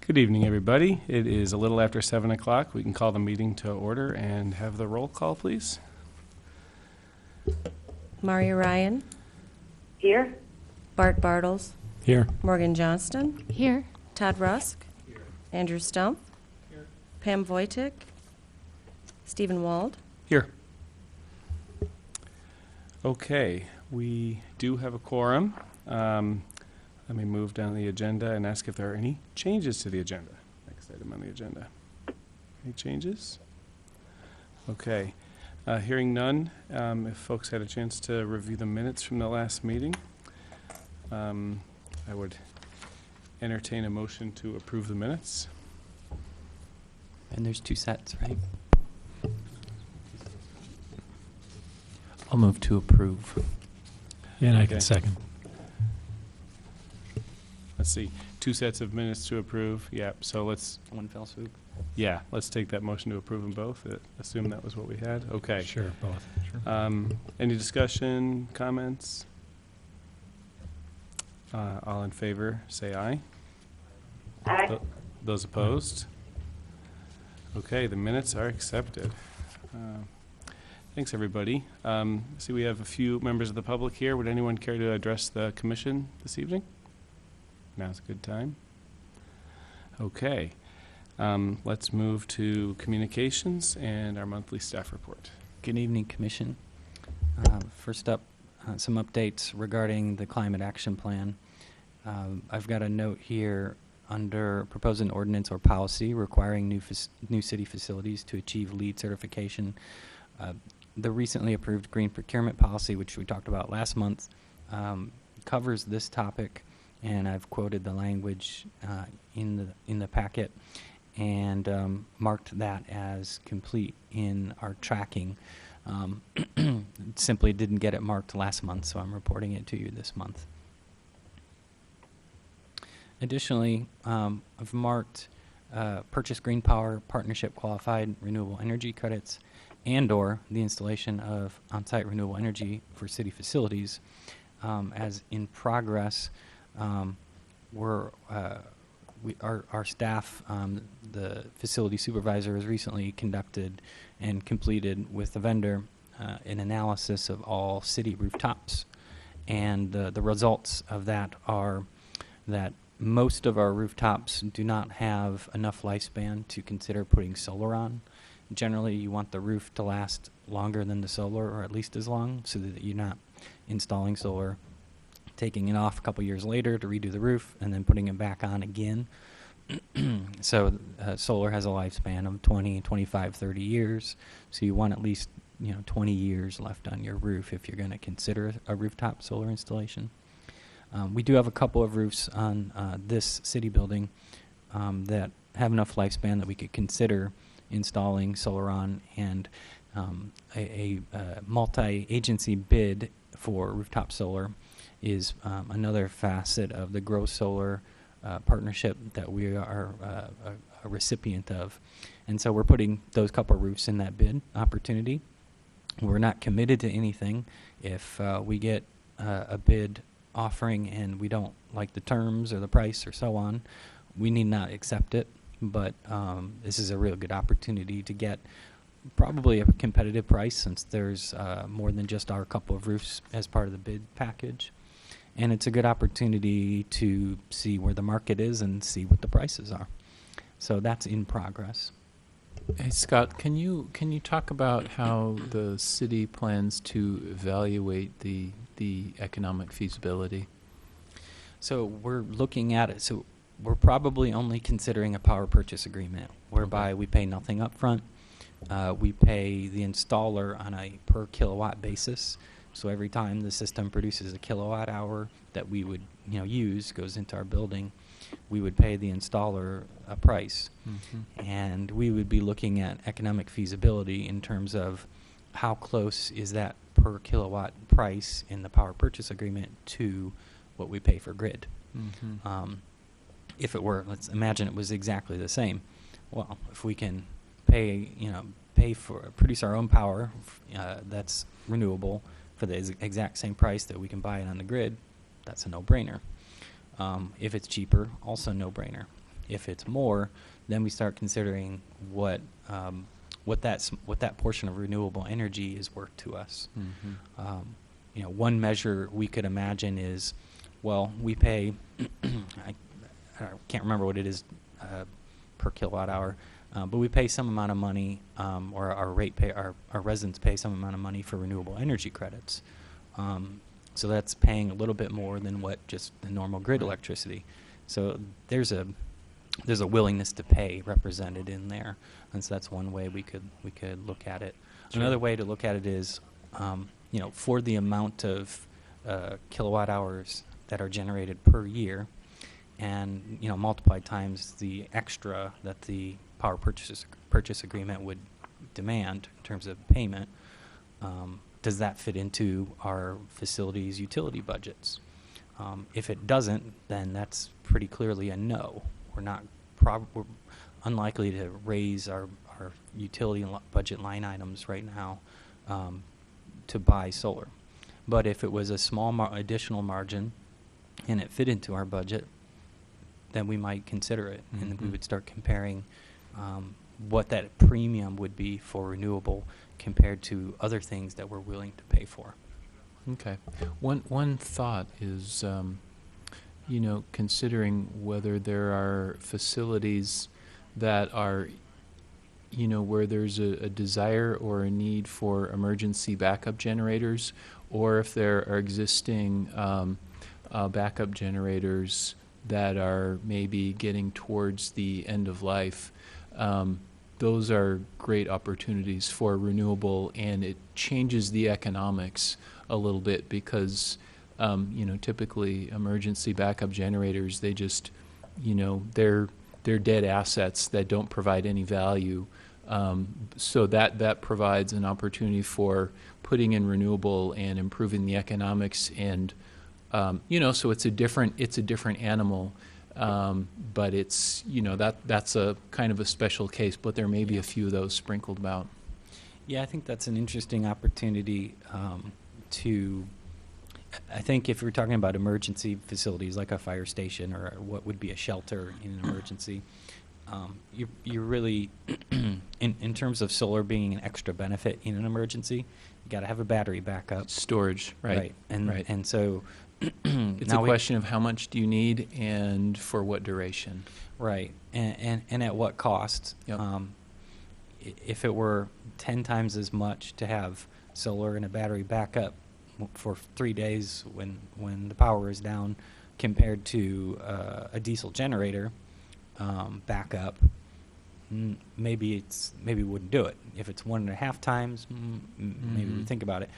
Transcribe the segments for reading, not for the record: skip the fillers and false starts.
Good evening, everybody. It is a little after 7 o'clock. We can call the meeting to order and have the roll call, please. Maria Ryan. Here. Bart Bartles. Here. Morgan Johnston. Here. Todd Rusk. Here. Andrew Stump. Here. Pam Voytik. Stephen Wald. Here. Okay, we do have a quorum. Let me move down the agenda and ask if there are any changes to the agenda. Next item on the agenda. Any changes? Okay. Hearing none, if folks had a chance to review the minutes from the last meeting, I would entertain a motion to approve the minutes. And there's 2 sets, right? I'll move to approve. And I Okay. can second. Let's see, 2 sets of minutes to approve. Yep, so let's take that motion to approve them both. Assume that was what we had. Okay. Sure, both. Sure. Any discussion, comments? All in favor, say aye. Aye. Those opposed? Okay, the minutes are accepted. Thanks, everybody. See, we have a few members of the public here. Would anyone care to address the commission this evening? Now's a good time. Okay. Let's move to communications and our monthly staff report. Good evening, Commission. First up, some updates regarding the Climate Action Plan. I've got a note here under proposed an ordinance or policy requiring new city facilities to achieve LEED certification. The recently approved green procurement policy, which we talked about last month, covers this topic, and I've quoted the language in the packet and marked that as complete in our tracking. Simply didn't get it marked last month, so I'm reporting it to you this month. Additionally, I've marked purchase green power partnership qualified renewable energy credits and/or the installation of on-site renewable energy for city facilities as in progress. Our staff, the facility supervisor, has recently conducted and completed with the vendor an analysis of all city rooftops, and the results of that are that most of our rooftops do not have enough lifespan to consider putting solar on. Generally, you want the roof to last longer than the solar, or at least as long, so that you're not installing solar, taking it off a couple years later to redo the roof, and then putting it back on again. So solar has a lifespan of 20, 25, 30 years. So you want at least 20 years left on your roof if you're going to consider a rooftop solar installation. We do have a couple of roofs on this city building that have enough lifespan that we could consider installing solar on, and a multi-agency bid for rooftop solar is another facet of the Grow Solar partnership that we are a recipient of. And so we're putting those couple roofs in that bid opportunity. We're not committed to anything. If we get a bid offering and we don't like the terms or the price or so on, we need not accept it. But this is a real good opportunity to get probably a competitive price, since there's more than just our couple of roofs as part of the bid package. And it's a good opportunity to see where the market is and see what the prices are. So that's in progress. Hey, Scott, can you talk about how the city plans to evaluate the economic feasibility? So we're looking at it. So we're probably only considering a power purchase agreement, whereby we pay nothing up front. We pay the installer on a per kilowatt basis. So every time the system produces a kilowatt hour that we would use, goes into our building, we would pay the installer a price. Mm-hmm. And we would be looking at economic feasibility in terms of how close is that per kilowatt price in the power purchase agreement to what we pay for grid. Mm-hmm. If it were, let's imagine it was exactly the same. Well, if we can produce our own power that's renewable for the exact same price that we can buy it on the grid, that's a no-brainer. If it's cheaper, also no-brainer. If it's more, then we start considering what that portion of renewable energy is worth to us. One measure we could imagine is, well, we pay, I can't remember what it is per kilowatt hour, but we pay some amount of money, or our residents pay some amount of money for renewable energy credits. So that's paying a little bit more than what just the normal grid electricity. So there's a willingness to pay represented in there, and so that's one way we could look at it. Sure. Another way to look at it is, for the amount of kilowatt hours that are generated per year, and multiply times the extra that the power purchase agreement would demand in terms of payment. Does that fit into our facilities utility budgets? If it doesn't, then that's pretty clearly a no. We're unlikely to raise our utility budget line items right now to buy solar. But if it was a small additional margin and it fit into our budget, then we might consider it, and then we would start comparing what that premium would be for renewable compared to other things that we're willing to pay for. Okay. One thought is, considering whether there are facilities that are, where there's a desire or a need for emergency backup generators, or if there are existing backup generators that are maybe getting towards the end of life. Those are great opportunities for renewable, and it changes the economics a little bit because, typically emergency backup generators, they just, they're dead assets that don't provide any value. So that provides an opportunity for putting in renewable and improving the economics, and so it's a different animal. But it's, that's a kind of a special case, but there may be a few of those sprinkled about. Yeah, I think that's an interesting opportunity I think if we're talking about emergency facilities like a fire station or what would be a shelter in an emergency, you're really, in terms of solar being an extra benefit in an emergency, you got to have a battery backup. Storage, right. And so it's a question of how much do you need and for what duration. Right, and at what cost. Yep. If it were 10 times as much to have solar and a battery backup for 3 days when the power is down compared to a diesel generator backup, maybe we wouldn't do it. If it's 1.5 times, maybe we think about it.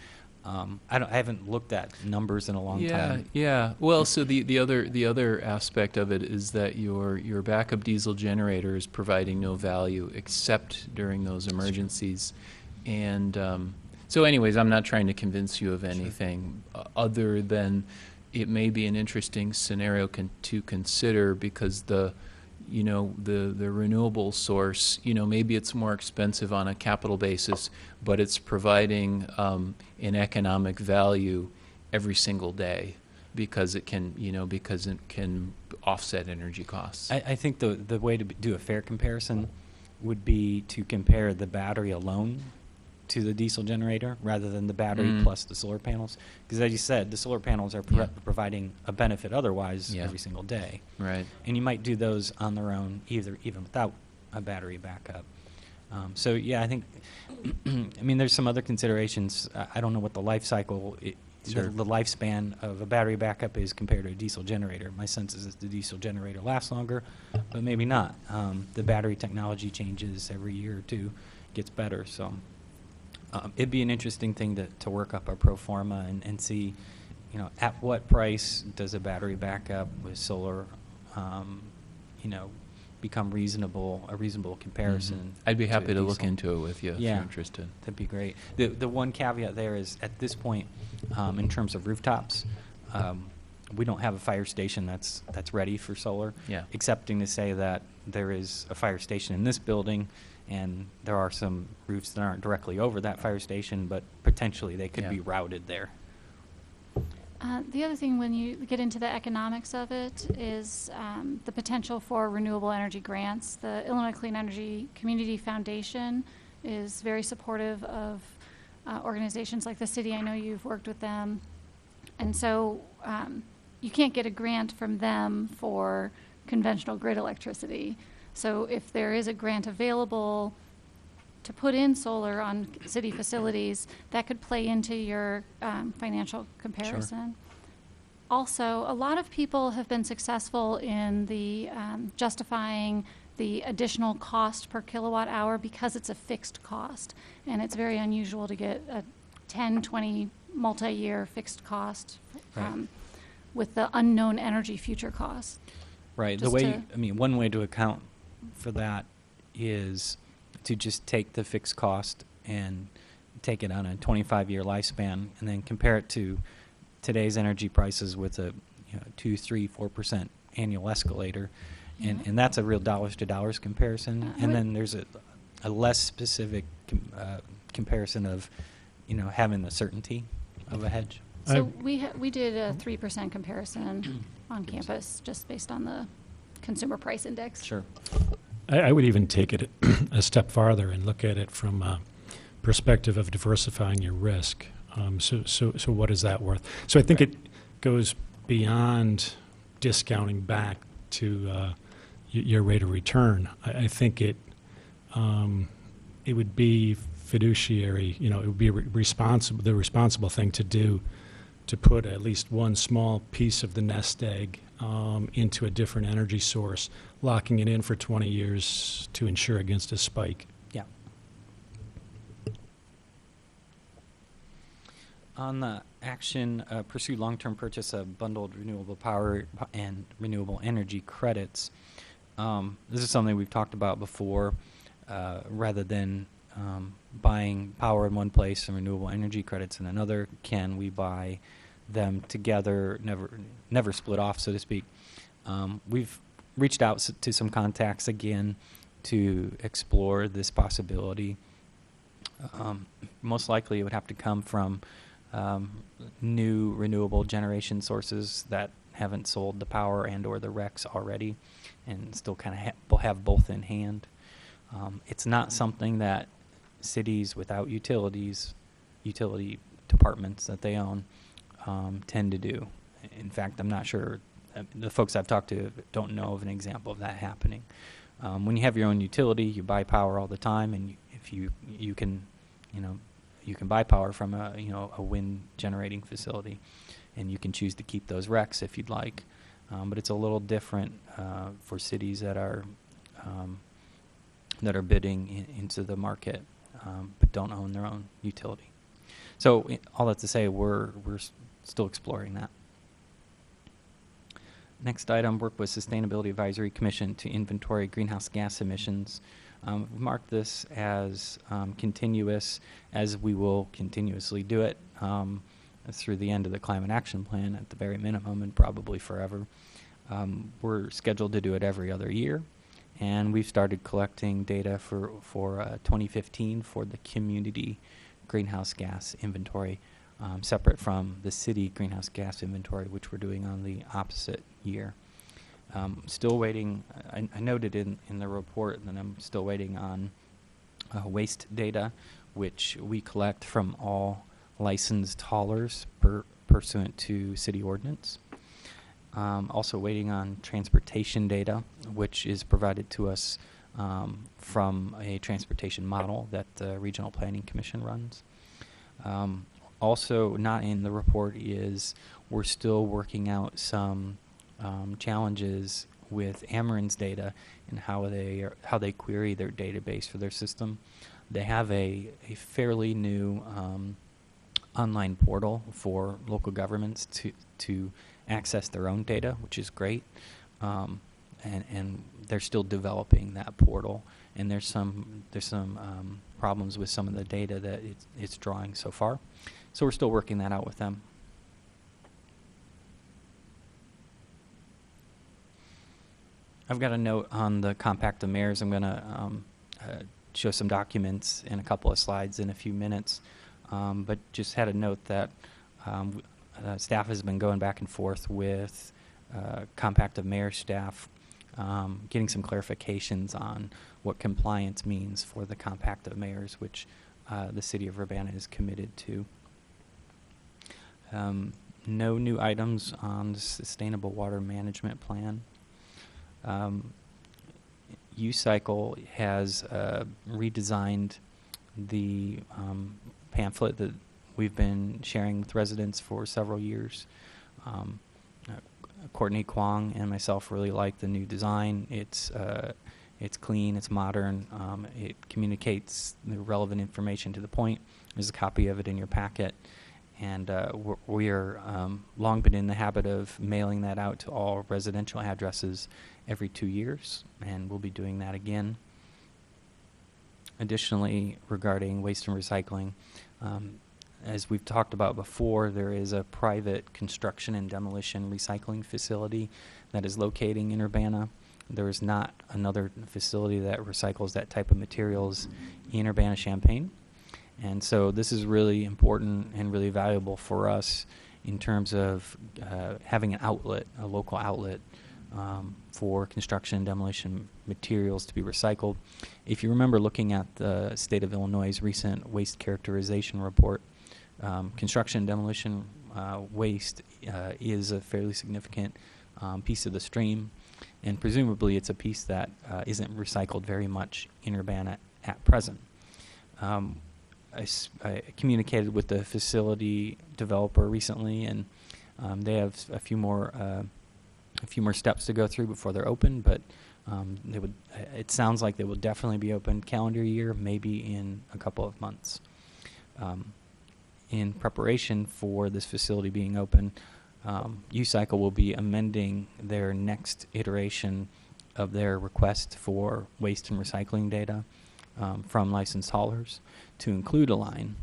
I haven't looked at numbers in a long time. Yeah. Well, so the other aspect of it is that your backup diesel generator is providing no value except during those emergencies, and so anyways, I'm not trying to convince you of anything other than it may be an interesting scenario to consider because the renewable source, maybe it's more expensive on a capital basis, but it's providing an economic value every single day because it can offset energy costs. I think the way to do a fair comparison would be to compare the battery alone to the diesel generator rather than the battery plus the solar panels. Because as you said, the solar panels are providing a benefit otherwise every single day. Right. And you might do those on their own even without a battery backup. So yeah, I think, there's some other considerations. I don't know what the life cycle, Sure. the lifespan of a battery backup is compared to a diesel generator. My sense is that the diesel generator lasts longer, but maybe not. The battery technology changes every year or two, gets better, so. It'd be an interesting thing to work up a pro forma and see, at what price does a battery backup with solar, become a reasonable comparison. I'd be happy to look diesel. into it with you if you're interested. That'd be great. The one caveat there is at this point, in terms of rooftops, we don't have a fire station that's ready for solar. Yeah. Excepting to say that there is a fire station in this building, and there are some roofs that aren't directly over that fire station, but potentially they could be routed there. The other thing, when you get into the economics of it, is the potential for renewable energy grants. The Illinois Clean Energy Community Foundation is very supportive of organizations like the city. I know you've worked with them. And so you can't get a grant from them for conventional grid electricity. So if there is a grant available to put in solar on city facilities, that could play into your financial comparison. Also, a lot of people have been successful in the justifying the additional cost per kilowatt hour because it's a fixed cost. And it's very unusual to get a 10, 20 multi-year fixed cost Right. with the unknown energy future cost. Right. The Just way, to- I mean, one way to account for that is to just take the fixed cost and take it on a 25-year lifespan and then compare it to today's energy prices with a 2, 3, 4% annual escalator. And that's a real dollars to dollars comparison. I And would- then there's a less specific comparison of, having the certainty of a hedge. So we did a 3% comparison on campus just based on the consumer price index. Sure. I would even take it a step farther and look at it from a perspective of diversifying your risk. So what is that worth? So I think it goes beyond discounting back to your rate of return. I think it would be fiduciary. It would be the responsible thing to do, to put at least one small piece of the nest egg into a different energy source, locking it in for 20 years to ensure against a spike. Yeah. On the action, pursue long-term purchase of bundled renewable power and renewable energy credits. This is something we've talked about before. Rather than buying power in one place and renewable energy credits in another, can we buy them together, never split off, so to speak? We've reached out to some contacts again to explore this possibility. Most likely it would have to come from new renewable generation sources that haven't sold the power and or the RECs already and still kind of have both in hand. It's not something that cities without utility departments that they own tend to do. In fact, I'm not sure. The folks I've talked to don't know of an example of that happening. When you have your own utility, you buy power all the time, and if you can buy power from a wind generating facility, and you can choose to keep those RECs if you'd like. But it's a little different for cities that are bidding into the market, but don't own their own utility. So all that to say, we're still exploring that. Next item, work with Sustainability Advisory Commission to inventory greenhouse gas emissions. We mark this as continuous, as we will continuously do it through the end of the Climate Action Plan at the very minimum, and probably forever. We're scheduled to do it every other year, and we've started collecting data for 2015 for the community greenhouse gas inventory, separate from the city greenhouse gas inventory, which we're doing on the opposite year. Still waiting. I noted in the report that I'm still waiting on waste data, which we collect from all licensed haulers pursuant to city ordinance. Also waiting on transportation data, which is provided to us from a transportation model that the Regional Planning Commission runs. Also not in the report is we're still working out some challenges with Ameren's data and how they query their database for their system. They have a fairly new online portal for local governments to access their own data, which is great. And they're still developing that portal, and there's some problems with some of the data that it's drawing so far. So we're still working that out with them. I've got a note on the Compact of Mayors. I'm going to show some documents and a couple of slides in a few minutes, but just had a note that staff has been going back and forth with Compact of Mayor staff, getting some clarifications on what compliance means for the Compact of Mayors, which the city of Urbana is committed to. No new items on the Sustainable Water Management Plan. U-Cycle has redesigned the pamphlet that we've been sharing with residents for several years. Courtney Kwong and myself really like the new design. It's clean, it's modern, it communicates the relevant information to the point. There's a copy of it in your packet. And we are long been in the habit of mailing that out to all residential addresses every 2 years, and we'll be doing that again. Additionally, regarding waste and recycling, as we've talked about before, there is a private construction and demolition recycling facility that is locating in Urbana. There is not another facility that recycles that type of materials in Urbana-Champaign. And so this is really important and really valuable for us in terms of having an outlet, a local outlet for construction and demolition materials to be recycled. If you remember looking at the state of Illinois' recent waste characterization report, construction and demolition waste is a fairly significant piece of the stream, and presumably it's a piece that isn't recycled very much in Urbana at present. I communicated with the facility developer recently, and they have a few more steps to go through before they're open. But they would. It sounds like they will definitely be open calendar year, maybe in a couple of months. In preparation for this facility being open, U-Cycle will be amending their next iteration of their request for waste and recycling data from licensed haulers to include a line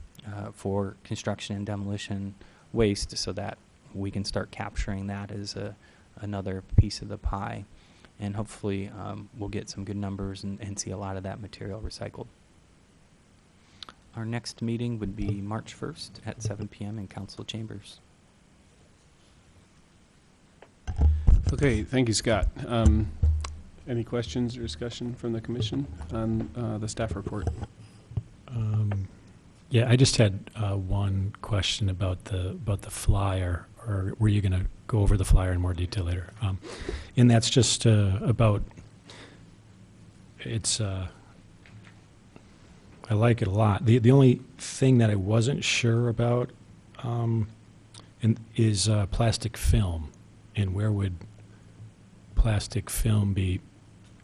for construction and demolition waste, so that we can start capturing that as another piece of the pie. And hopefully we'll get some good numbers and see a lot of that material recycled. Our next meeting would be March 1st at 7 p.m. in council chambers. Okay, thank you, Scott. Any questions or discussion from the commission on the staff report? Yeah, I just had one question about the flyer, or were you going to go over the flyer in more detail later? And that's just about, it's, I like it a lot. The only thing that I wasn't sure about is plastic film, and where would plastic film be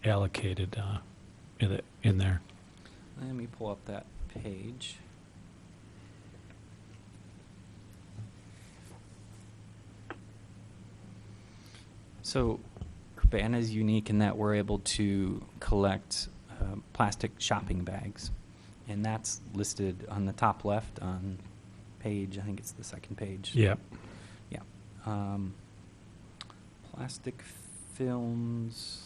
allocated in there? Let me pull up that page. So Urbana is unique in that we're able to collect plastic shopping bags, and that's listed on the top left on page, I think it's the second page. Yeah. Yeah. Plastic films.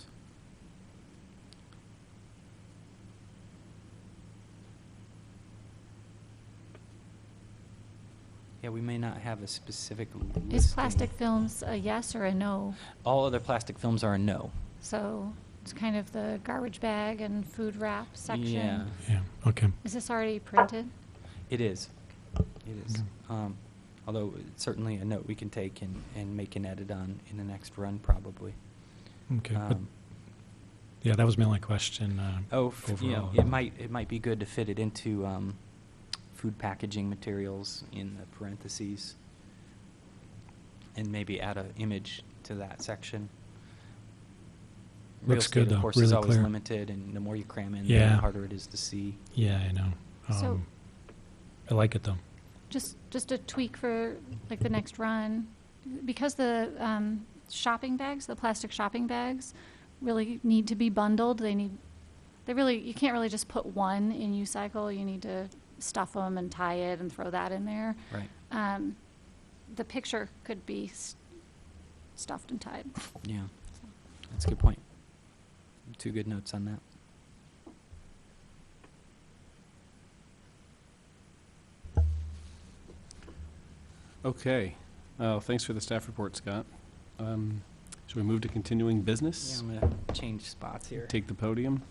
Yeah, we may not have a specific listing. Is plastic films a yes or a no? All other plastic films are a no. So it's kind of the garbage bag and food wrap section. Yeah, Yeah, okay. Is this already printed? it is. It is. Although it's certainly a note we can take and make an edit on in the next run, probably. Okay. But yeah, that was my only question. Yeah, overall. it might be good to fit it into food packaging materials in the parentheses, and maybe add an image to that section. Real Looks estate, good, though. of course, Really is always clear. limited, and the more you cram in, Yeah. the harder it is to see. Yeah, I know. So- I like it, though. Just a tweak for like the next run, because the shopping bags, the plastic shopping bags, really need to be bundled. You can't really just put one in U-Cycle. You need to stuff them and tie it and throw that in there. Right. The picture could be stuffed and tied. Yeah. That's a good point. Two good notes on that. Okay. Oh, thanks for the staff report, Scott. Should we move to continuing Yeah, business? I'm going to change spots here. Take the podium.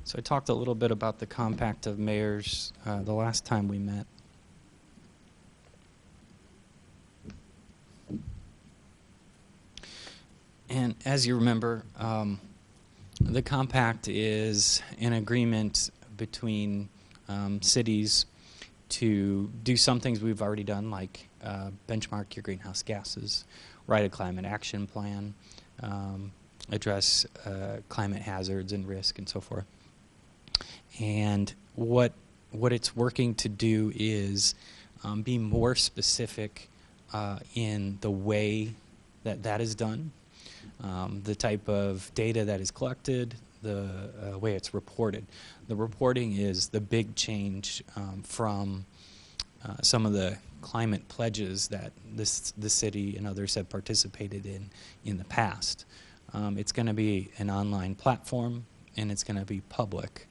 So I talked a little bit about the compact of mayors the last time we met. And as you remember, the compact is an agreement between cities to do some things we've already done, like benchmark your greenhouse gases, write a climate action plan, address climate hazards and risk, and so forth. And what it's working to do is be more specific in the way that is done, the type of data that is collected, the way it's reported. The reporting is the big change from some of the climate pledges that the city and others have participated in the past. It's going to be an online platform, and it's going to be public.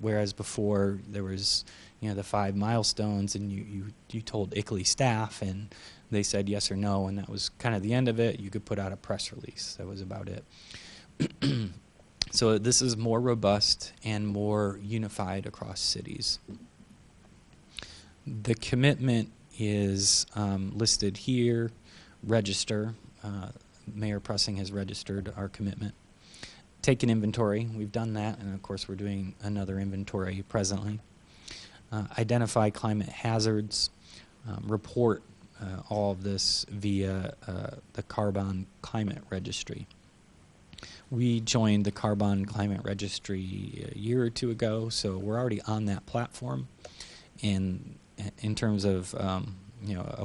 Whereas before there was, the 5 milestones, and you told ICLEI staff, and they said yes or no, and that was kind of the end of it. You could put out a press release. That was about it. So this is more robust and more unified across cities. The commitment is listed here. Register. Mayor Pressing has registered our commitment. Take an inventory. We've done that, and of course we're doing another inventory presently. Identify climate hazards. Report all of this via the Carbon Climate Registry. We joined the Carbon Climate Registry a year or two ago, so we're already on that platform. And in terms of a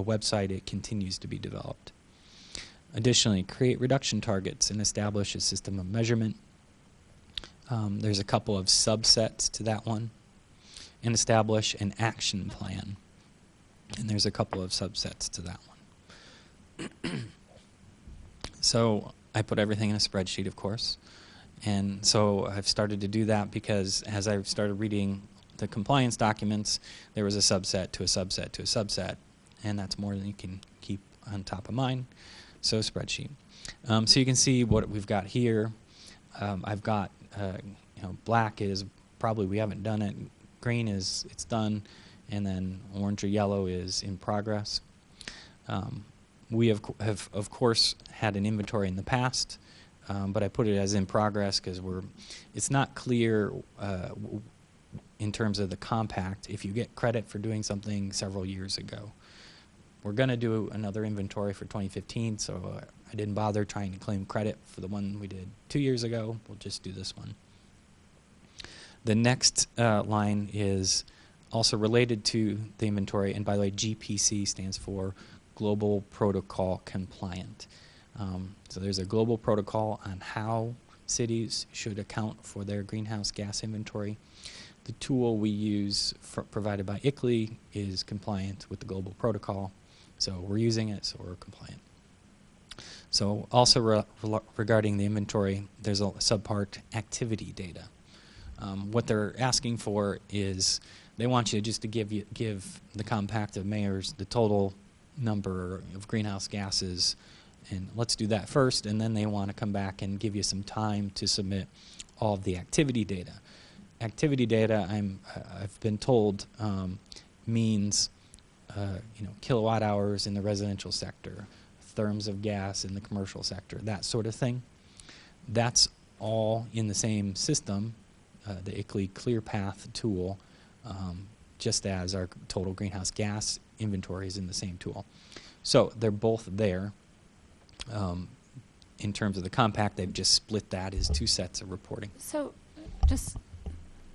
website, it continues to be developed. Additionally, create reduction targets and establish a system of measurement. There's a couple of subsets to that one. And establish an action plan. And there's a couple of subsets to that one. So I put everything in a spreadsheet, of course. And so I've started to do that because as I started reading the compliance documents, there was a subset to a subset to a subset. And that's more than you can keep on top of mind. So spreadsheet. So you can see what we've got here. I've got, black is probably we haven't done it. Green is it's done. And then orange or yellow is in progress. We have of course had an inventory in the past, but I put it as in progress because it's not clear in terms of the compact if you get credit for doing something several years ago. We're going to do another inventory for 2015, so I didn't bother trying to claim credit for the one we did 2 years ago. We'll just do this one. The next line is also related to the inventory, and by the way, GPC stands for Global Protocol Compliant. So there's a global protocol on how cities should account for their greenhouse gas inventory. The tool we use provided by ICLEI is compliant with the global protocol. So we're using it, so we're compliant. So also regarding the inventory, there's a subpart activity data. What they're asking for is they want you just to give the compact of mayors the total number of greenhouse gases, and let's do that first, and then they want to come back and give you some time to submit all of the activity data. Activity data, I've been told, means kilowatt hours in the residential sector, therms of gas in the commercial sector, that sort of thing. That's all in the same system, the ICLEI ClearPath tool, just as our total greenhouse gas inventory is in the same tool. So they're both there. In terms of the compact, they've just split that as 2 sets of reporting. So it's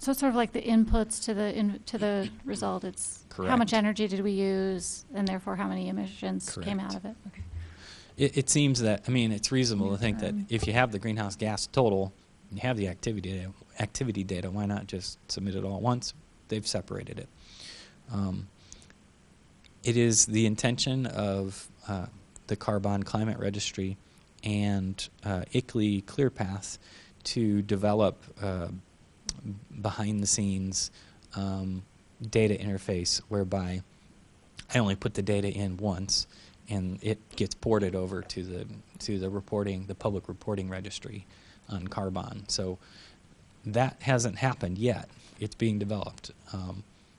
sort of like the inputs to the result. It's Correct. How much energy did we use, and therefore how many emissions came Correct. out of it. Okay. It seems that, I mean, it's reasonable to think that if you have the greenhouse gas total, and you have the activity data, why not just submit it all at once? They've separated it. It is the intention of the Carbon Climate Registry and ICLEI ClearPath to develop behind-the-scenes data interface whereby I only put the data in once, and it gets ported over to the public reporting registry on carbon. So that hasn't happened yet. It's being developed,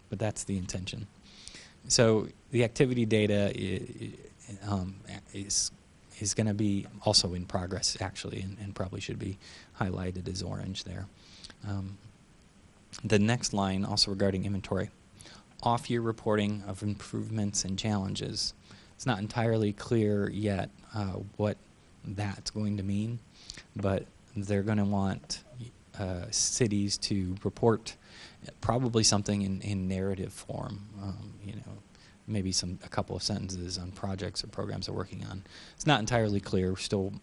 but that's the intention. So the activity data is going to be also in progress, actually, and probably should be highlighted as orange there. The next line, also regarding inventory, off-year reporting of improvements and challenges. It's not entirely clear yet what that's going to mean, but they're going to want cities to report probably something in narrative form, maybe a couple of sentences on projects or programs they're working on. It's not entirely clear. We're still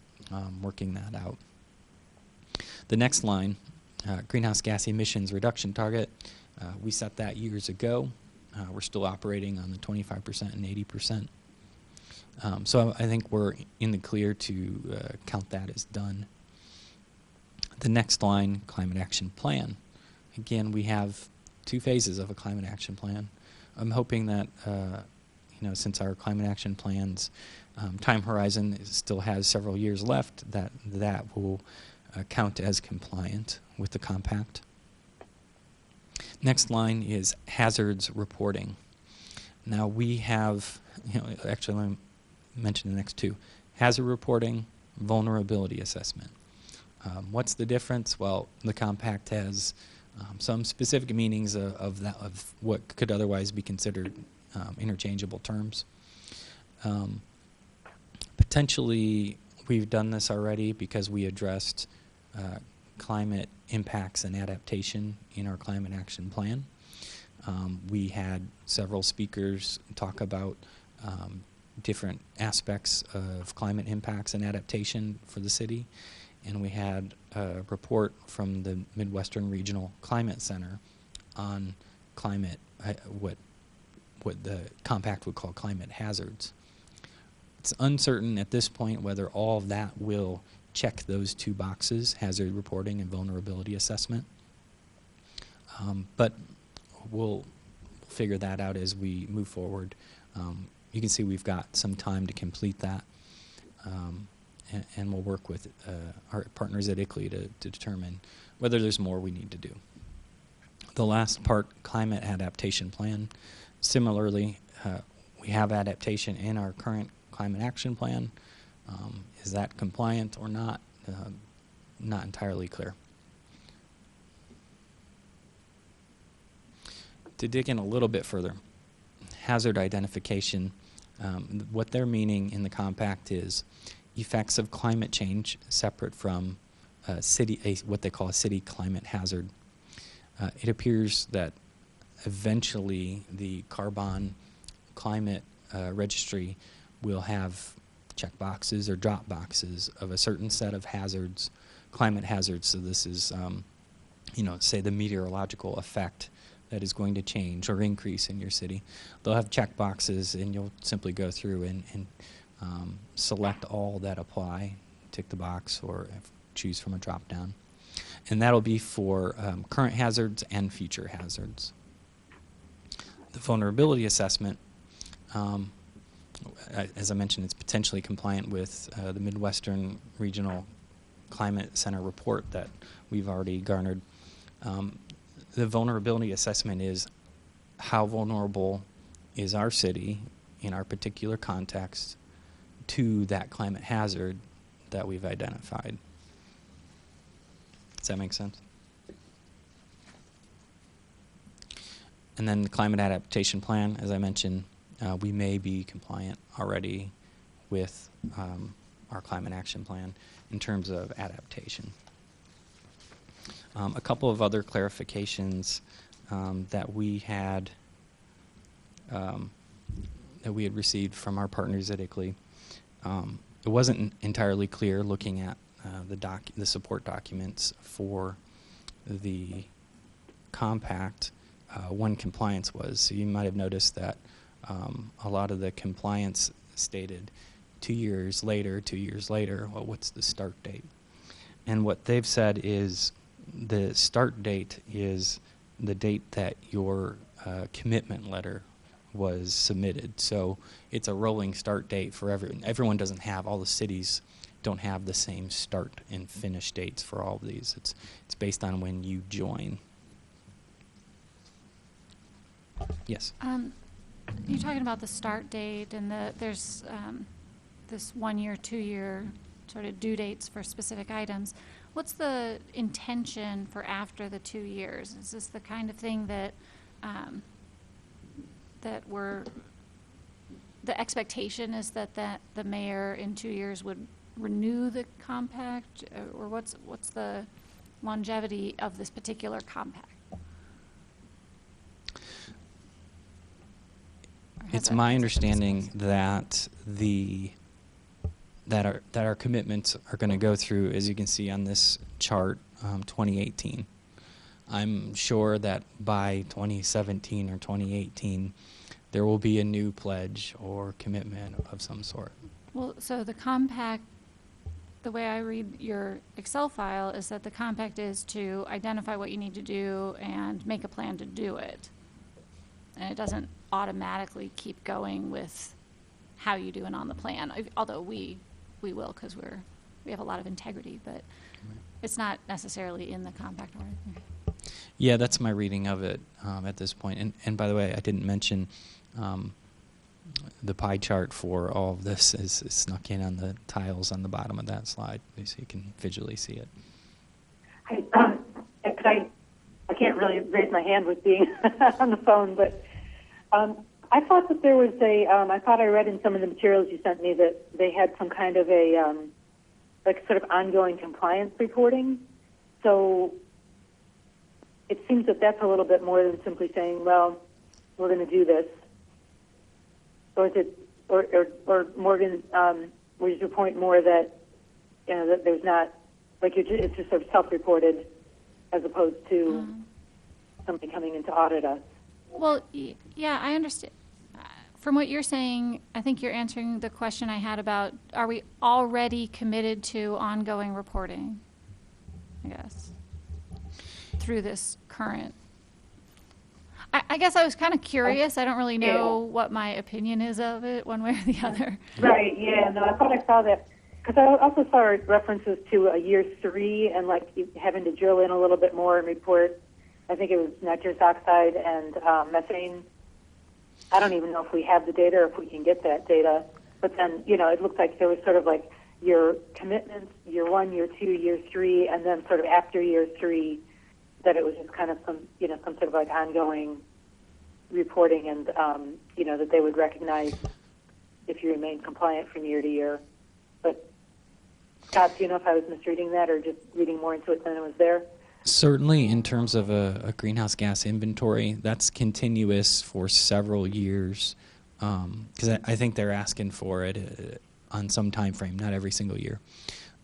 working that out. The next line, greenhouse gas emissions reduction target. We set that years ago. We're still operating on the 25% and 80%. So I think we're in the clear to count that as done. The next line, climate action plan. Again, we have 2 phases of a climate action plan. I'm hoping that, since our climate action plan's time horizon still has several years left, that will count as compliant with the compact. Next line is hazards reporting. Now we have, actually let me mention the next 2. Hazard reporting, vulnerability assessment. What's the difference? Well, the compact has some specific meanings of what could otherwise be considered interchangeable terms. Potentially, we've done this already because we addressed climate impacts and adaptation in our climate action plan. We had several speakers talk about different aspects of climate impacts and adaptation for the city, and we had a report from the Midwestern Regional Climate Center on climate, what the compact would call climate hazards. It's uncertain at this point whether all of that will check those 2 boxes, hazard reporting and vulnerability assessment. But we'll figure that out as we move forward. You can see we've got some time to complete that, and we'll work with our partners at ICLEI to determine whether there's more we need to do. The last part, climate adaptation plan. Similarly, we have adaptation in our current climate action plan. Is that compliant or not? Not entirely clear. To dig in a little bit further, hazard identification, what they're meaning in the compact is effects of climate change separate from what they call a city climate hazard. It appears that eventually the Carbon Climate Registry will have check boxes or drop boxes of a certain set of hazards, climate hazards. So this is, say the meteorological effect that is going to change or increase in your city. They'll have check boxes, and you'll simply go through and select all that apply, tick the box, or choose from a drop down. And that'll be for current hazards and future hazards. The vulnerability assessment, as I mentioned, it's potentially compliant with the Midwestern Regional Climate Center report that we've already garnered. The vulnerability assessment is how vulnerable is our city in our particular context to that climate hazard that we've identified. Does that make sense? And then the climate adaptation plan, as I mentioned, we may be compliant already with our climate action plan in terms of adaptation. A couple of other clarifications that we had received from our partners at ICLEI. it wasn't entirely clear looking at the support documents for the compact when compliance was. So you might have noticed that a lot of the compliance stated 2 years later, well, what's the start date? And what they've said is the start date is the date that your commitment letter was submitted. So it's a rolling start date for everyone. Everyone doesn't have, all the cities don't have the same start and finish dates for all of these. It's based on when you join. Yes. You're talking about the start date and there's this 1 year, 2 year sort of due dates for specific items. What's the intention for after the 2 years? Is this the kind of thing that the expectation is that the mayor in 2 years would renew the compact, or what's the longevity of this particular compact? It's my understanding that our commitments are going to go through, as you can see on this chart, 2018. I'm sure that by 2017 or 2018, there will be a new pledge or commitment of some sort. Well, so the compact, the way I read your Excel file is that the compact is to identify what you need to do and make a plan to do it. And it doesn't automatically keep going with how you do it on the plan, although we will, because we have a lot of integrity, but it's not necessarily in the compact or anything. Yeah, that's my reading of it at this point. And by the way, I didn't mention the pie chart for all of this is snuck in on the tiles on the bottom of that slide, so you can visually see it. I can't really raise my hand with being on the phone, but I thought that there was I thought I read in some of the materials you sent me that they had some kind of a, like sort of ongoing compliance reporting. So it seems that that's a little bit more than simply saying, well, we're going to do this. Or is it, or Morgan, was your point more that, you know, that there's not, like it's just sort of self-reported as opposed to somebody coming in to audit us? Well, yeah, I understand. From what you're saying, I think you're answering the question I had about, are we already committed to ongoing reporting, I guess, through this current. I guess I was kind of curious. I don't really know what my opinion is of it, one way or the other. Right, yeah, no, I thought I saw that. Because I also saw references to a year 3 and like having to drill in a little bit more and report. I think it was nitrous oxide and methane. I don't even know if we have the data or if we can get that data. But then, you know, it looked like there was sort of like your commitments, year 1, year 2, year 3, and then sort of after year 3, that it was just kind of some, you know, some sort of like ongoing reporting and, you know, that they would recognize if you remain compliant from year to year. But Scott, do you know if I was misreading that or just reading more into it than it was there? Certainly, in terms of a greenhouse gas inventory, that's continuous for several years, because I think they're asking for it on some time frame, not every single year,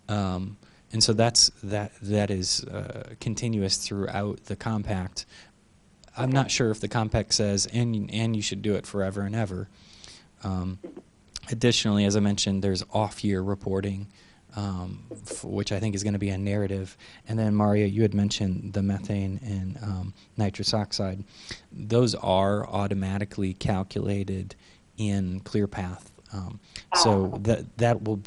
and so that is continuous throughout the compact. I'm not sure if the compact says and you should do it forever and ever. Additionally, as I mentioned, there's off-year reporting. Which I think is going to be a narrative. And then, Maria, you had mentioned the methane and nitrous oxide. Those are automatically calculated in ClearPath. So that will,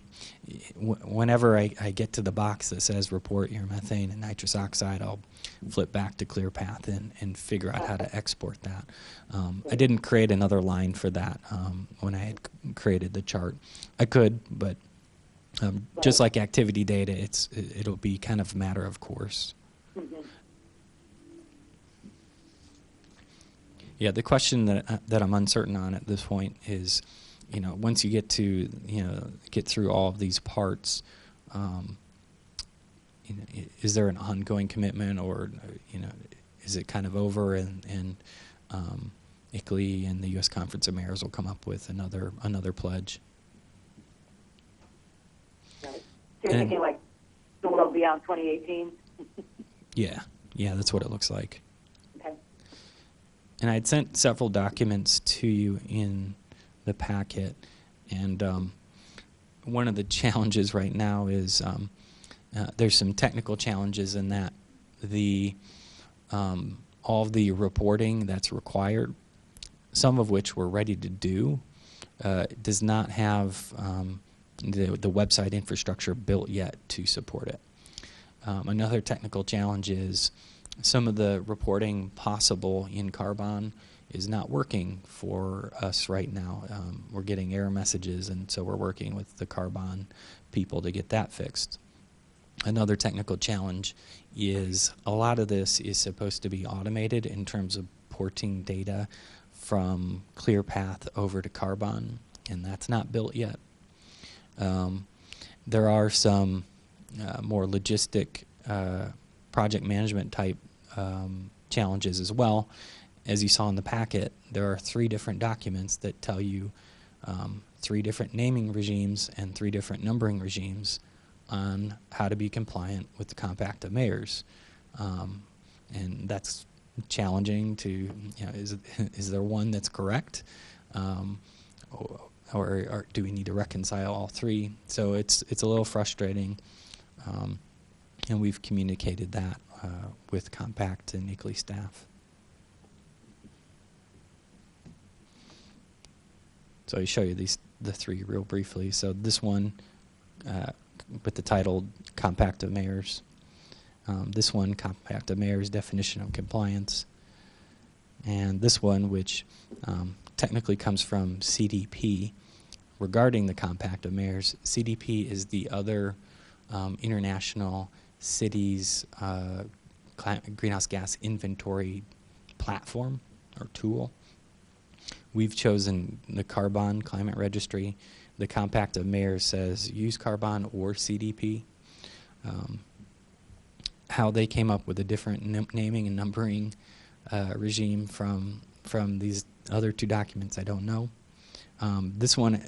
whenever I get to the box that says report your methane and nitrous oxide, I'll flip back to ClearPath and figure out how to export that. I didn't create another line for that when I had created the chart. I could, but just like activity data, it'll be kind of a matter of course. Mm-hmm. Yeah, the question that I'm uncertain on at this point is, you know, once you get to, you know, get through all of these parts, you know, is there an ongoing commitment, or, you know, is it kind of over and ICLEI and the U.S. Conference of Mayors will come up with another pledge? So you're And- thinking like the world beyond 2018? Yeah, that's what it looks like. Okay. And I had sent several documents to you in the packet, and one of the challenges right now is there's some technical challenges in that the all of the reporting that's required, some of which we're ready to do, does not have the website infrastructure built yet to support it. Another technical challenge is some of the reporting possible in Carbon is not working for us right now. We're getting error messages, and so we're working with the Carbon people to get that fixed. Another technical challenge is a lot of this is supposed to be automated in terms of porting data from ClearPath over to Carbon, and that's not built yet. There are some more logistic project management type challenges as well. As you saw in the packet, there are 3 different documents that tell you 3 different naming regimes and 3 different numbering regimes on how to be compliant with the Compact of Mayors. And that's challenging to, is there one that's correct? Or do we need to reconcile all 3? So it's a little frustrating. And we've communicated that with Compact and ICLEI staff. So I show you the 3 real briefly. So this one with the title Compact of Mayors. This one, Compact of Mayors Definition of Compliance. And this one, which technically comes from CDP regarding the Compact of Mayors. CDP is the other international cities greenhouse gas inventory platform or tool. We've chosen the Carbon Climate Registry. The Compact of Mayors says use Carbon or CDP. How they came up with a different naming and numbering regime from these other 2 documents, I don't know. This one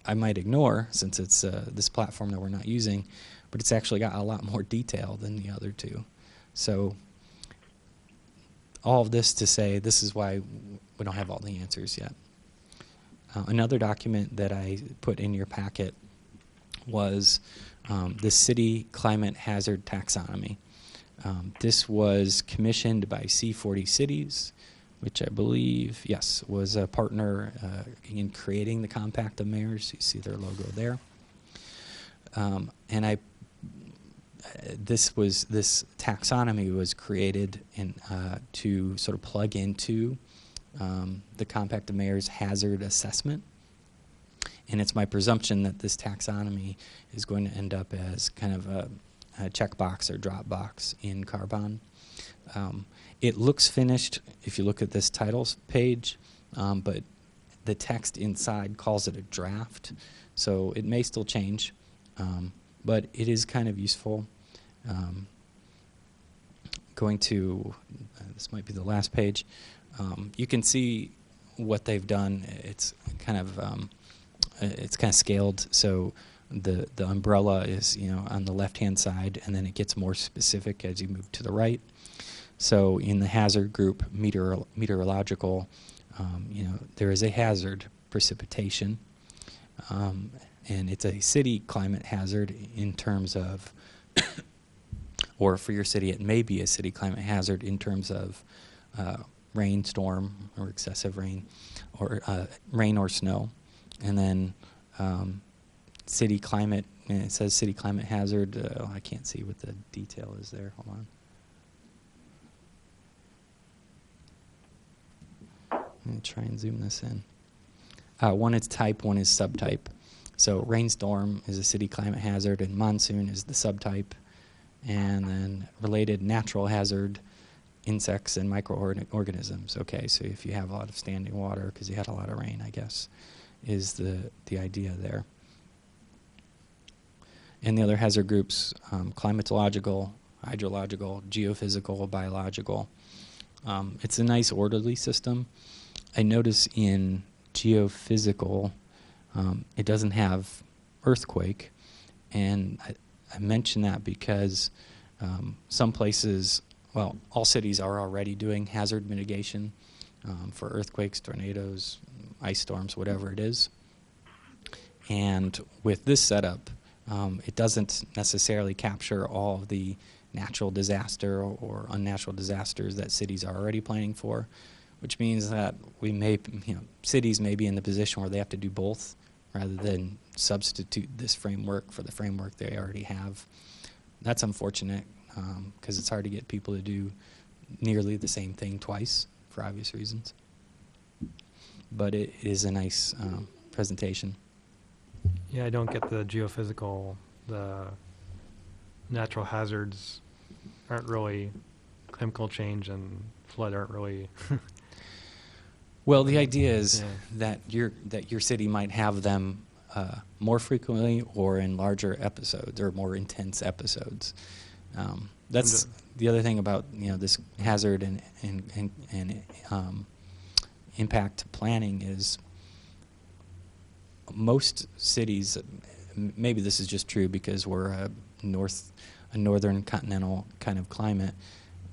I might ignore since it's this platform that we're not using, but it's actually got a lot more detail than the other 2. So all of this to say this is why we don't have all the answers yet. Another document that I put in your packet was the City Climate Hazard Taxonomy. This was commissioned by C40 Cities, which I believe, yes, was a partner in creating the Compact of Mayors. You see their logo there. And this taxonomy was created to sort of plug into the Compact of Mayors hazard assessment. And it's my presumption that this taxonomy is going to end up as kind of a checkbox or drop box in Carbon. It looks finished if you look at this titles page, but the text inside calls it a draft, so it may still change, but it is kind of useful. Going to, this might be the last page, you can see what they've done. It's kind of scaled, so the umbrella is on the left-hand side, and then it gets more specific as you move to the right. So in the hazard group, meteorological, there is a hazard, precipitation, and it's a city climate hazard in terms of, or for your city, it may be a city climate hazard in terms of rainstorm or excessive rain, or rain or snow, and then city climate. And it says city climate hazard. I can't see what the detail is there. Hold on. Let me try and zoom this in. One is type, one is subtype. So rainstorm is a city climate hazard, and monsoon is the subtype. And then related natural hazard, insects and microorganisms. Okay, so if you have a lot of standing water because you had a lot of rain, I guess, is the idea there. And the other hazard groups, climatological, hydrological, geophysical, biological. It's a nice orderly system. I notice in geophysical, it doesn't have earthquake, And I mention that because some places, well, all cities are already doing hazard mitigation for earthquakes, tornadoes, ice storms, whatever it is. And with this setup, it doesn't necessarily capture all of the natural disaster or unnatural disasters that cities are already planning for, which means that we may, cities may be in the position where they have to do both rather than substitute this framework for the framework they already have. That's unfortunate because it's hard to get people to do nearly the same thing twice for obvious reasons. But it is a nice presentation. Yeah, I don't get the geophysical, the natural hazards aren't really, chemical change and flood aren't really. Well, the idea is Yeah. that your city might have them more frequently or in larger episodes or more intense episodes. That's the other thing about this hazard and impact planning is most cities. Maybe this is just true because we're a northern continental kind of climate,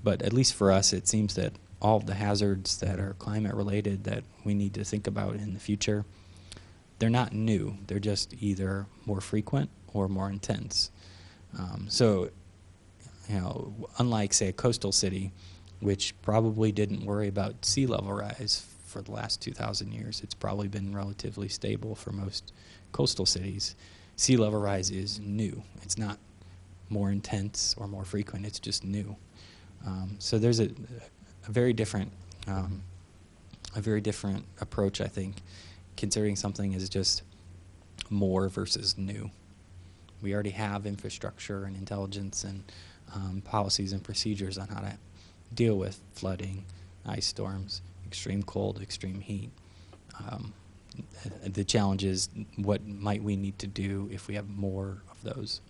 but at least for us, it seems that all of the hazards that are climate related that we need to think about in the future, they're not new. They're just either more frequent or more intense. So, unlike, say, a coastal city, which probably didn't worry about sea level rise for the last 2,000 years, it's probably been relatively stable for most coastal cities. Sea level rise is new. It's not more intense or more frequent. It's just new. So there's a very different approach, I think, considering something is just more versus new. We already have infrastructure and intelligence and policies and procedures on how to deal with flooding, ice storms, extreme cold, extreme heat. The challenge is what might we need to do if we have more of those.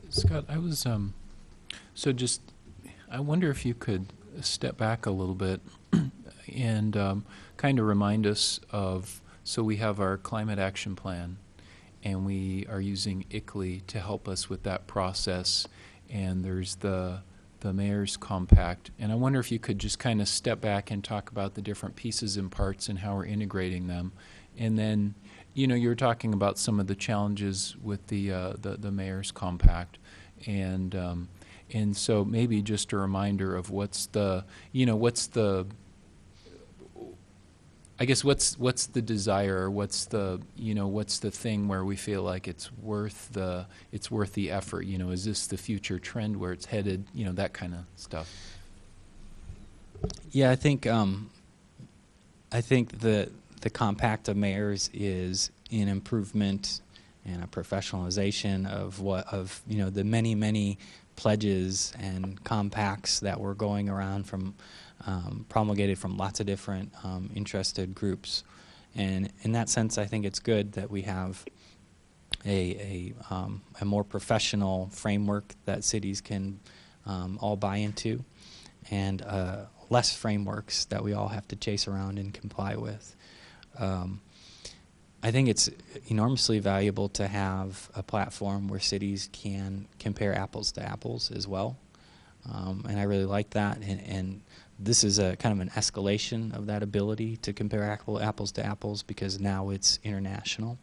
Scott, I was I wonder if you could step back a little bit and kind of remind us of, so we have our climate action plan and we are using ICLEI to help us with that process, and there's the Mayor's Compact, and I wonder if you could just kind of step back and talk about the different pieces and parts and how we're integrating them. And then, you were talking about some of the challenges with the Mayor's Compact, and so maybe just a reminder of what's the desire, or what's the thing where we feel like it's worth the effort. Is this the future trend where it's headed? That kind of stuff. Yeah, I think the compact of mayors is an improvement and a professionalization of the many pledges and compacts that were going around from promulgated from lots of different interested groups. And in that sense, I think it's good that we have a more professional framework that cities can all buy into, and less frameworks that we all have to chase around and comply with. I think it's enormously valuable to have a platform where cities can compare apples to apples as well. And I really like that. And this is a kind of an escalation of that ability to compare apples to apples, because now it's international.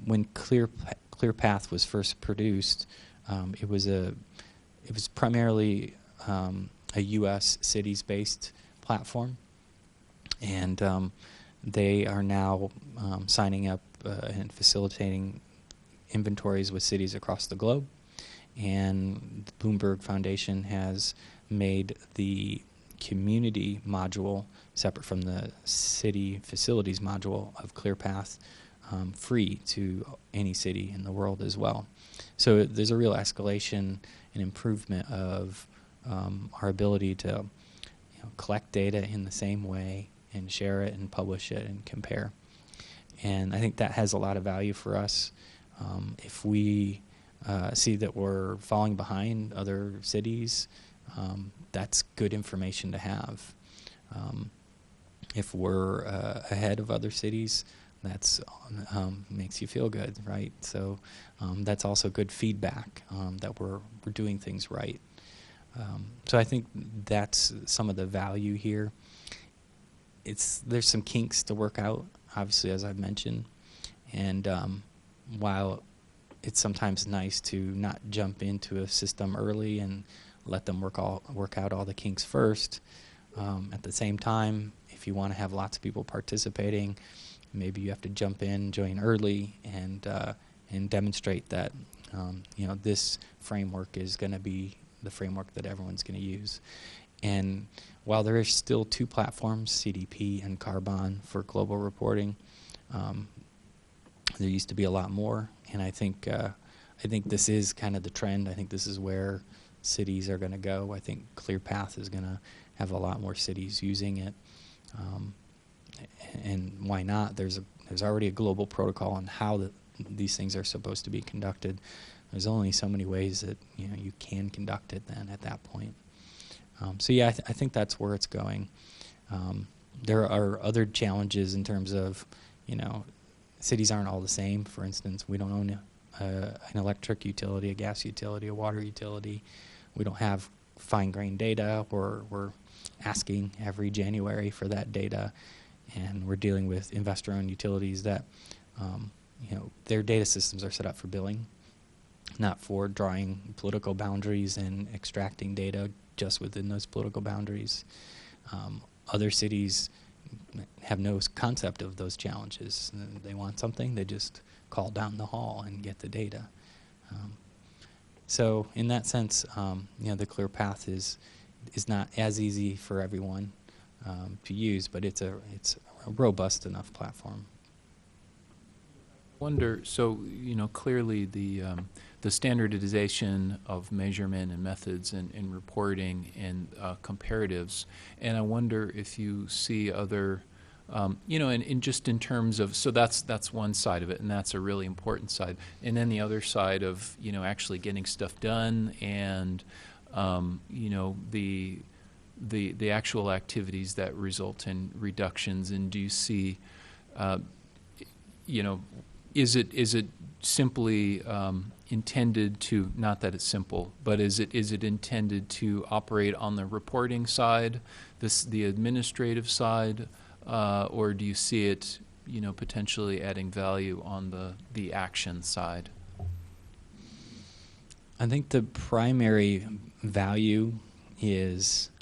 When ClearPath was first produced, it was primarily a U.S. cities-based platform, and they are now signing up and facilitating inventories with cities across the globe. And the Bloomberg Foundation has made the community module, separate from the city facilities module of ClearPath, free to any city in the world as well. So there's a real escalation and improvement of our ability to collect data in the same way and share it and publish it and compare. And I think that has a lot of value for us. If we see that we're falling behind other cities, that's good information to have. if we're ahead of other cities, that's makes you feel good, right? So that's also good feedback that we're doing things right. So I think that's some of the value here. There's some kinks to work out, obviously, as I've mentioned, and while it's sometimes nice to not jump into a system early and let them work out all the kinks first. At the same time, if you want to have lots of people participating, maybe you have to jump in, join early, and demonstrate that this framework is going to be the framework that everyone's going to use. And while there is still 2 platforms, CDP and Carbon, for global reporting, there used to be a lot more. And I think this is kind of the trend. I think this is where cities are going to go. I think ClearPath is going to have a lot more cities using it. And why not? There's already a global protocol on how these things are supposed to be conducted. There's only so many ways that you can conduct it then at that point. So yeah, I think that's where it's going. There are other challenges in terms of, cities aren't all the same. For instance, we don't own an electric utility, a gas utility, a water utility. We don't have fine-grained data. We're asking every January for that data, and we're dealing with investor-owned utilities that, their data systems are set up for billing, not for drawing political boundaries and extracting data just within those political boundaries. Other cities have no concept of those challenges. They want something, they just call down the hall and get the data. So in that sense, the ClearPath is not as easy for everyone to use, but it's a robust enough platform. Wonder, so clearly the standardization of measurement and methods and reporting and comparatives, and I wonder if you see other, and just in terms of, so that's one side of it, and that's a really important side, and then the other side of actually getting stuff done and the actual activities that result in reductions, and do you see is it simply intended to, not that it's simple, but is it intended to operate on the reporting side, the administrative side, or do you see it potentially adding value on the action side? I think the primary value is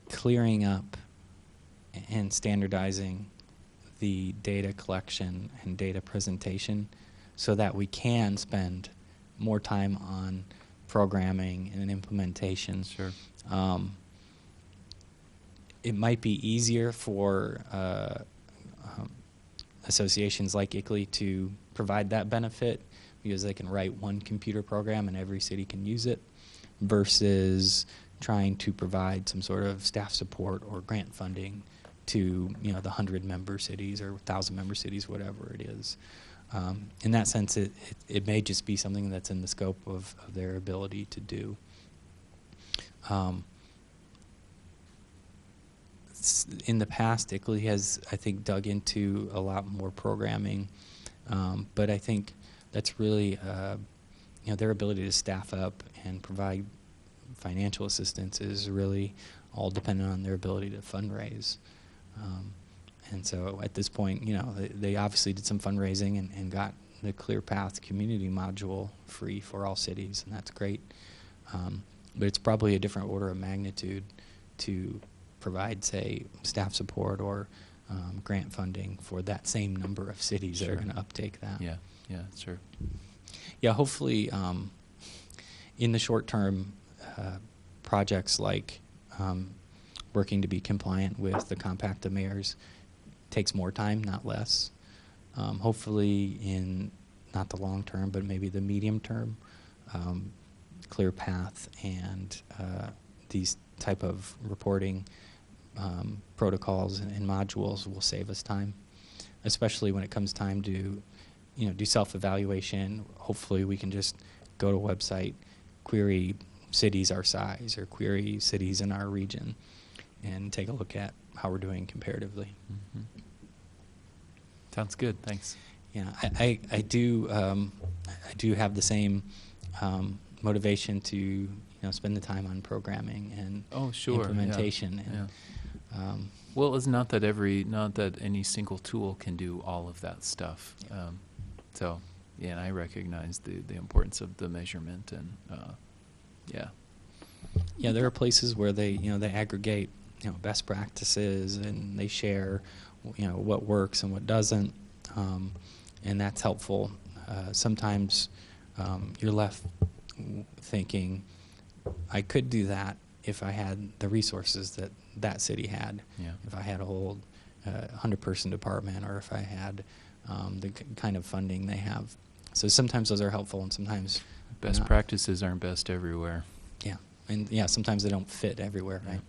clearing up and standardizing the data collection and data presentation so that we can spend more time on programming and implementation. Sure. It might be easier for associations like ICLEI to provide that benefit because they can write one computer program and every city can use it, versus trying to provide some sort of staff support or grant funding to the 100-member cities or 1,000-member cities, whatever it is. In that sense, it may just be something that's in the scope of their ability to do. In the past, ICLEI has, I think, dug into a lot more programming, but I think that's really their ability to staff up and provide financial assistance is really all dependent on their ability to fundraise. And so at this point, they obviously did some fundraising and got the ClearPath community module free for all cities, and that's great. But it's probably a different order of magnitude to provide, say, staff support or grant funding for that same number of cities Sure. that are going to uptake that. Yeah, sure. Yeah, hopefully in the short term, projects like working to be compliant with the Compact of Mayors takes more time, not less. Hopefully in not the long term, but maybe the medium term, ClearPath and these type of reporting protocols and modules will save us time, especially when it comes time to do self-evaluation. Hopefully we can just go to a website, query cities our size or query cities in our region, and take a look at how we're doing comparatively. Mhm. Sounds good. Thanks. Yeah, I do have the same motivation to spend the time on programming and Oh, sure. Yeah. implementation. Yeah. And, Well, it's not that any single tool can do all of that stuff. So, yeah, and I recognize the importance of the measurement and, yeah. yeah, there are places where they aggregate best practices and they share what works and what doesn't, and that's helpful. Sometimes you're left thinking, I could do that if I had the resources that city had. Yeah. If I had a whole 100-person department, or if I had the kind of funding they have. So sometimes those are helpful, and sometimes Best not. practices aren't best everywhere. Yeah, and sometimes they don't fit everywhere, right?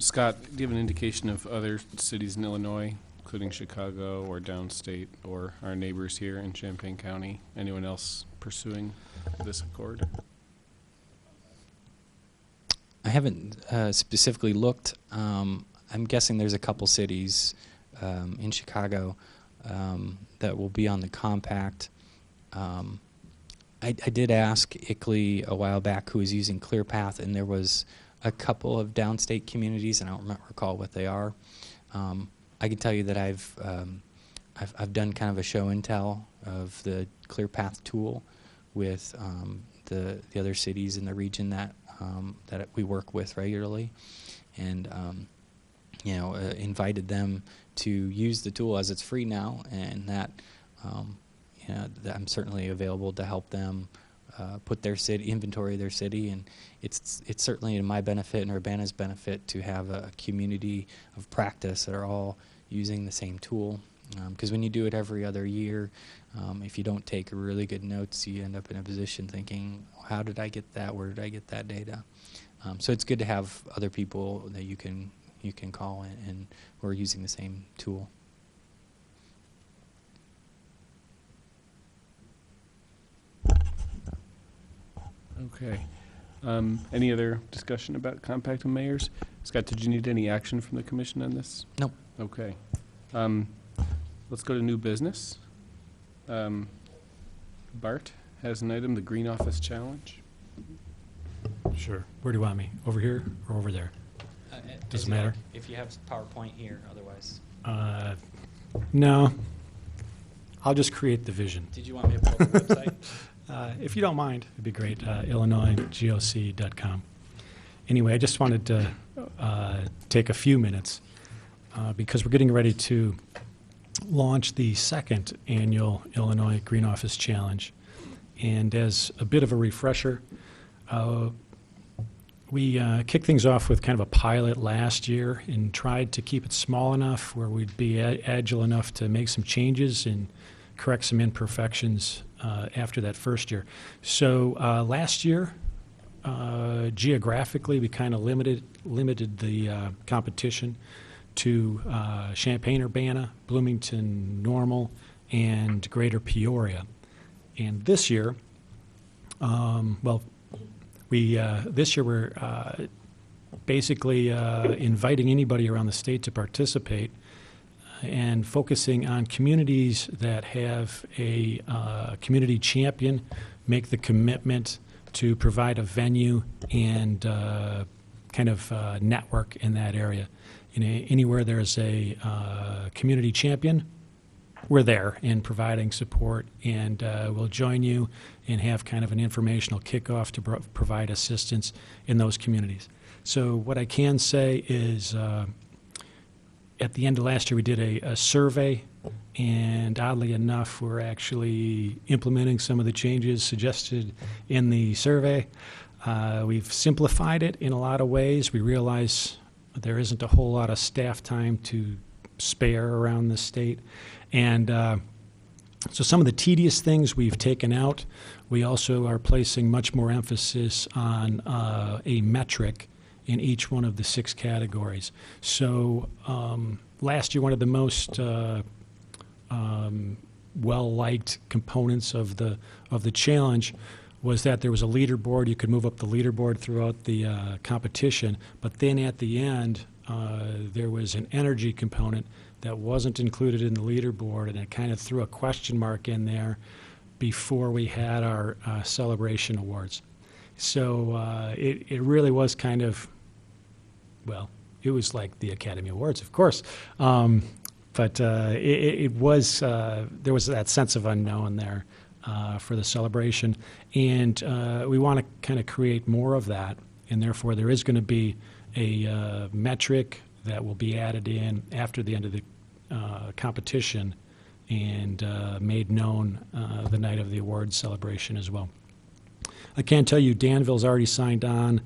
Scott, do you have an indication of other cities in Illinois, including Chicago or downstate, or our neighbors here in Champaign County? Anyone else pursuing this accord? I haven't specifically looked. I'm guessing there's a couple cities in Chicago that will be on the compact. I did ask ICLEI a while back who was using ClearPath, and there was a couple of downstate communities, and I don't recall what they are. I can tell you that I've done kind of a show and tell of the ClearPath tool with the other cities in the region that we work with regularly, and invited them to use the tool as it's free now, and that that I'm certainly available to help them put their city, inventory their city, and it's certainly in my benefit and Urbana's benefit to have a community of practice that are all using the same tool. Because when you do it every other year, if you don't take really good notes, you end up in a position thinking, how did I get that? Where did I get that data? So it's good to have other people that you can call and who are using the same tool. Okay. Any other discussion about compact and mayors? Scott, did you need any action from the commission on this? Nope. Okay. Let's go to new business. Bart has an item, the Green Office Challenge. Sure. Where do you want me? Over here or over there? Doesn't matter. If you have PowerPoint here, otherwise. No. I'll just create the vision. Did you want me to pull up the website? If you don't mind, it'd be great. IllinoisGOC.com. Anyway, I just wanted to take a few minutes because we're getting ready to launch the second annual Illinois Green Office Challenge. And as a bit of a refresher, we kicked things off with kind of a pilot last year and tried to keep it small enough where we'd be agile enough to make some changes and correct some imperfections after that first year. So last year, geographically, we kind of limited the competition to Champaign-Urbana, Bloomington, Normal, and Greater Peoria. And this year, this year we're basically inviting anybody around the state to participate and focusing on communities that have a community champion make the commitment to provide a venue and kind of network in that area. Anywhere there's a community champion, we're there in providing support, and we'll join you and have kind of an informational kickoff to provide assistance in those communities. So what I can say is at the end of last year we did a survey, and oddly enough we're actually implementing some of the changes suggested in the survey. We've simplified it in a lot of ways. We realize there isn't a whole lot of staff time to spare around the state. And so some of the tedious things we've taken out. We also are placing much more emphasis on a metric in each one of the 6 categories. So last year, one of the most well-liked components of the challenge was that there was a leaderboard. You could move up the leaderboard throughout the competition, but then at the end, there was an energy component that wasn't included in the leaderboard, and it kind of threw a question mark in there before we had our celebration awards. So it really was kind of, well, it was like the Academy Awards, of course. But it was, there was that sense of unknown there for the celebration. And we want to kind of create more of that. And therefore, there is going to be a metric that will be added in after the end of the competition and made known the night of the awards celebration as well. I can tell you Danville's already signed on.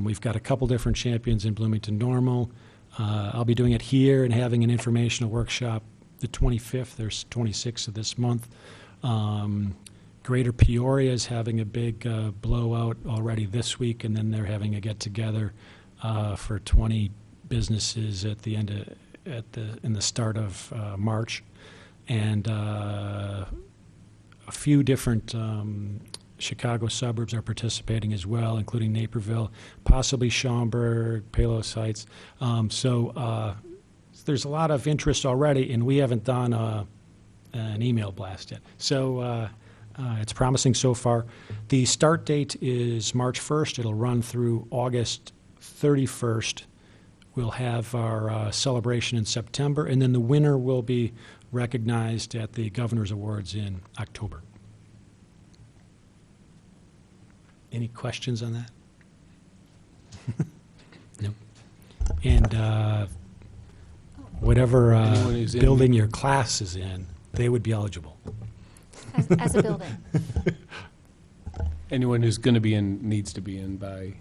We've got a couple different champions in Bloomington Normal. I'll be doing it here and having an informational workshop the 25th. There's 26th of this month. Greater Peoria is having a big blowout already this week, and then they're having a get-together for 20 businesses at the end of, in the start of March. And a few different Chicago suburbs are participating as well, including Naperville, possibly Schaumburg, Palos Heights. So there's a lot of interest already, and we haven't done an email blast yet. So it's promising so far. The start date is March 1st. It'll run through August 31st. We'll have our celebration in September, and then the winner will be recognized at the Governor's Awards in October. Any questions on that? No. And whatever Anyone who's in- building your class is in, they would be eligible. As a building. Anyone who's going to be in needs to be in by,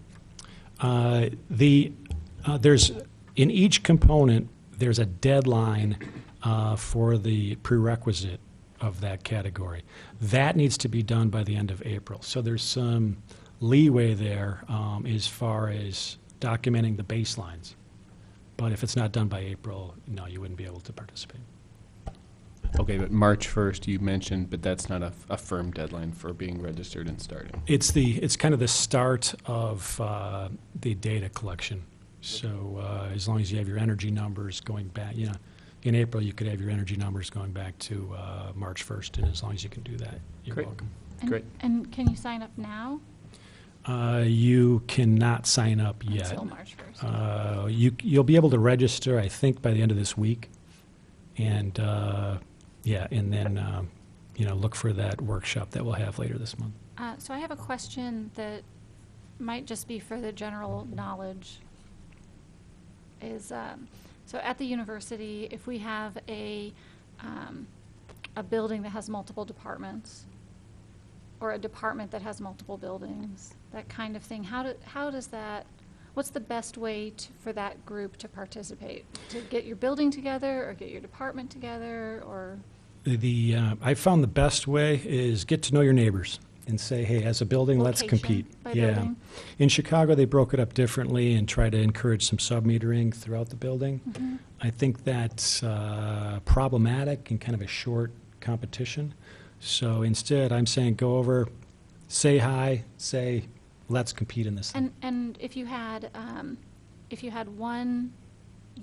There's, in each component, there's a deadline for the prerequisite of that category. That needs to be done by the end of April. So there's some leeway there as far as documenting the baselines. But if it's not done by April, no, you wouldn't be able to participate. okay, but March 1st you mentioned, but that's not a firm deadline for being registered and starting. It's kind of the start of the data collection. So as long as you have your energy numbers going back, in April you could have your energy numbers going back to March 1st, and as long as you can do that, you're Great. welcome. Great. And can you sign up now? You cannot sign up yet. Until March 1st. You'll be able to register, I think, by the end of this week, and and then look for that workshop that we'll have later this month. So I have a question that might just be for the general knowledge. So at the university, if we have a building that has multiple departments, or a department that has multiple buildings, that kind of thing, how does that, what's the best way for that group to participate? To get your building together, or get your department together, or? I found the best way is get to know your neighbors and say, hey, as a building, let's Location compete. by building? In Chicago, they broke it up differently and tried to encourage some sub-metering throughout the building. Mm-hmm. I think that's problematic and kind of a short competition. So instead, I'm saying go over, say hi, say, let's compete in this thing. And if you had one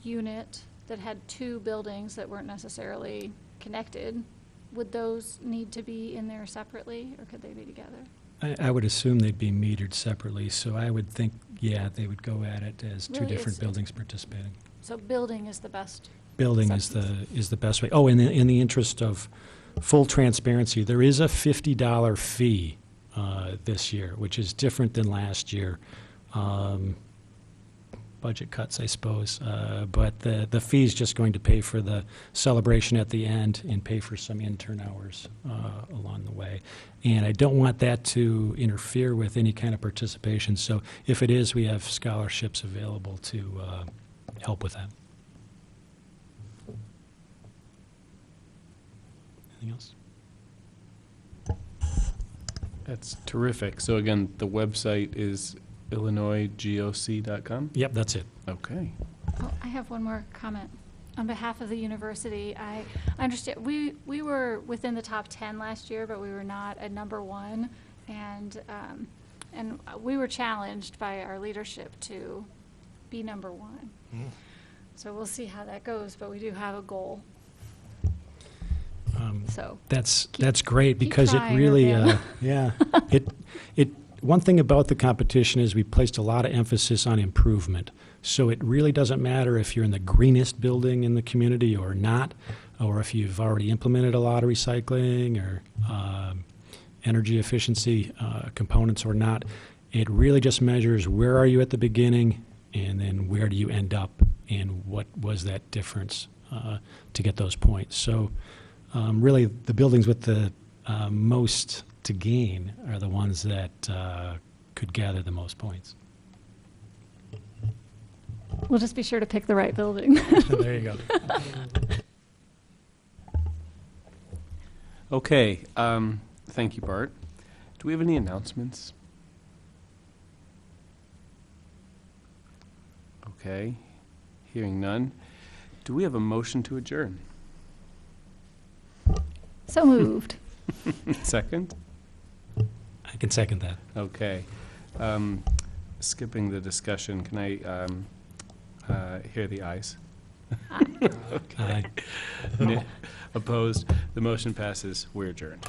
unit that had two buildings that weren't necessarily connected, would those need to be in there separately, or could they be together? I would assume they'd be metered separately, so I would think, they would go at it as two Really, different it's- buildings participating. So building is the best. Building is the best way. Oh, in the interest of full transparency, there is a $50 fee this year, which is different than last year. Budget cuts, I suppose, but the fee is just going to pay for the celebration at the end and pay for some intern hours along the way. And I don't want that to interfere with any kind of participation. So if it is, we have scholarships available to help with that. Anything else? That's terrific. So again, the website is illinoisgoc.com? Yep, that's it. Okay. Oh, I have one more comment. On behalf of the university, I understand, we were within the top 10 last year, but we were not at number 1. And we were challenged by our leadership to be number 1. So we'll see how that goes, but we do have a goal. So That's great, keep because it trying, really, Urbana. yeah, one thing about the competition is we placed a lot of emphasis on improvement. So it really doesn't matter if you're in the greenest building in the community or not, or if you've already implemented a lot of recycling or energy efficiency components or not. It really just measures where are you at the beginning, and then where do you end up, and what was that difference to get those points. So really, the buildings with the most to gain are the ones that could gather the most points. We'll just be sure to pick the right building. There you go. Okay, thank you, Bart. Do we have any announcements? Okay, hearing none. Do we have a motion to adjourn? So moved. Second? I can second that. Okay. Skipping the discussion, can I hear the ayes? Aye. Opposed? The motion passes. We're adjourned.